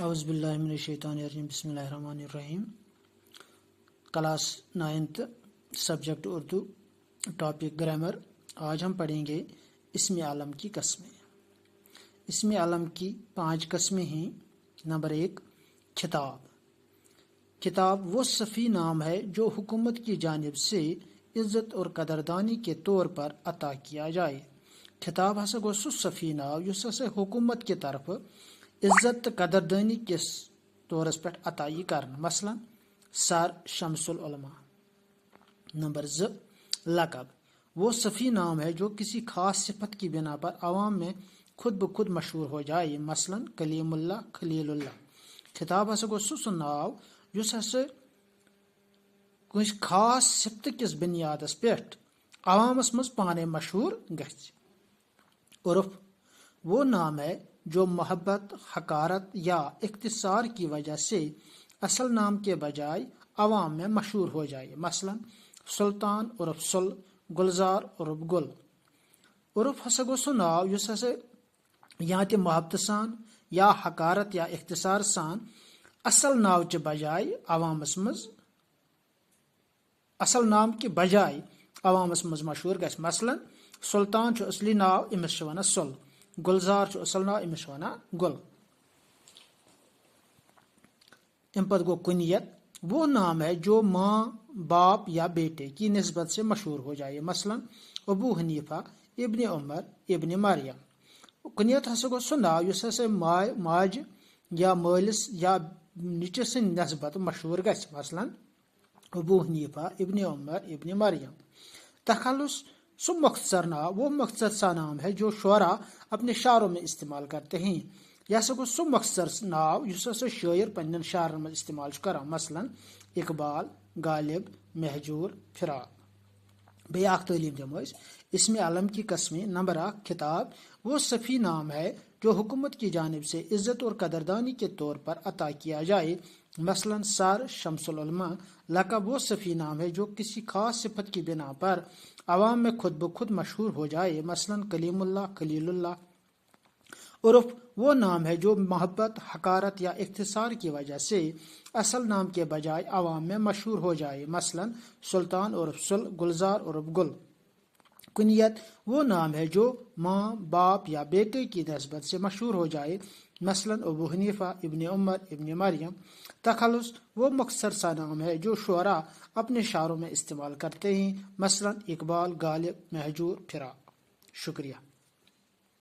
اعوذ باللہ من الشیطان الرجیم بسم اللہ الرحمن الرحیم۔ Class 9th subject Urdu, topic grammar. آج ہم پڑھیں گے اسم عالم کی قسمیں۔ اسم عالم کی 5 قسمیں ہیں۔ نمبر 1، خطاب۔ خطاب وہ صفی نام ہے جو حکومت کی جانب سے عزت اور قدردانی کے طور پر عطا کیا جائے۔ خطاب ہسا گو سہ صفی ناو یس ہسا حکومت کی طرف عزت قدردانی کس طورس پہ عطا کرنا، مثلا سر شمس العلماء۔ نمبر 2، لقب۔ وہ صفی نام ہے جو کسی خاص صفت کی بنا پر عوام میں خود بخود مشہور ہو جائے، مثلا کلیم اللہ، خلیل اللہ۔ خطاب ہسا گو سہ ناو یس ہسا کس خاص صفت کس بنیادس پہ عوامس مز پانے مشہور گژھِ۔ عرف وہ نام ہے جو محبت، حقارت یا اختصار کی وجہ سے اصل نام کے بجائے عوام میں مشہور ہو جائے، مثلا سلطان عرف سل، گلزار عرف گل۔ عرف ہسا گو سہ ناو یس ہسا یا تہ محبت سان یا حقارت یا اختصار سان اصل ناو چہ بجائے عوامس مز اصل نام کے بجائے عوامس مز مشہور گژھِ، مثلا سلطان چھُ اصلی ناو امس چھِ ونان سل، گلزار چھُ اصل ناو امس چھِ ونان گل۔ ام پتہ گو کنیت۔ وہ نام ہے جو ماں، باپ یا بیٹے کی نسبت سے مشہور ہو جائے، مثلا ابو حنیفہ، ابن عمر، ابن مریم۔ کنیت ہسا گو سہ ناو یس ہسا ماجہ یا مالس یا نیچس سند نسبت مشہور گژھِ، مثلا ابو حنیفہ، ابن عمر، ابن مریم۔ تخلص سو مختصر ناو وہ مختصر سا نام ہے جو شعراء اپنے شعروں میں استعمال کرتے ہیں۔ یہ ہسا گو سو مختصر ناو یس ہسا شاعر پنن شعرن میں استعمال کران، مثلا اقبال، غالب، مہجور، فراق۔ بیٚیہِ اکھ تعلیم دمو أسۍ۔ اسم عالم کی قسمیں۔ نمبر 1، خطاب وہ صفی نام ہے جو حکومت کی جانب سے عزت اور قدردانی کے طور پر عطا کیا جائے، مثلا سر شمس العلماء۔ لقب وہ صفی نام ہے جو کسی خاص صفت کی بنا پر عوام میں خود بخود مشہور ہو جائے، مثلا کلیم اللہ، خلیل اللہ۔ عرف وہ نام ہے جو محبت، حقارت یا اختصار کی وجہ سے اصل نام کے بجائے عوام میں مشہور ہو جائے، مثلا سلطان عرف سل، گلزار عرف گل۔ کنیت وہ نام ہے جو ماں، باپ یا بیٹے کی نسبت سے مشہور ہو جائے، مثلا ابو حنیفہ، ابن عمر، ابن مریم۔ تخلص وہ مختصر سا نام ہے جو شعراء اپنے شعروں میں استعمال کرتے ہیں، مثلا اقبال، غالب، مہجور، فراق۔ شکریہ۔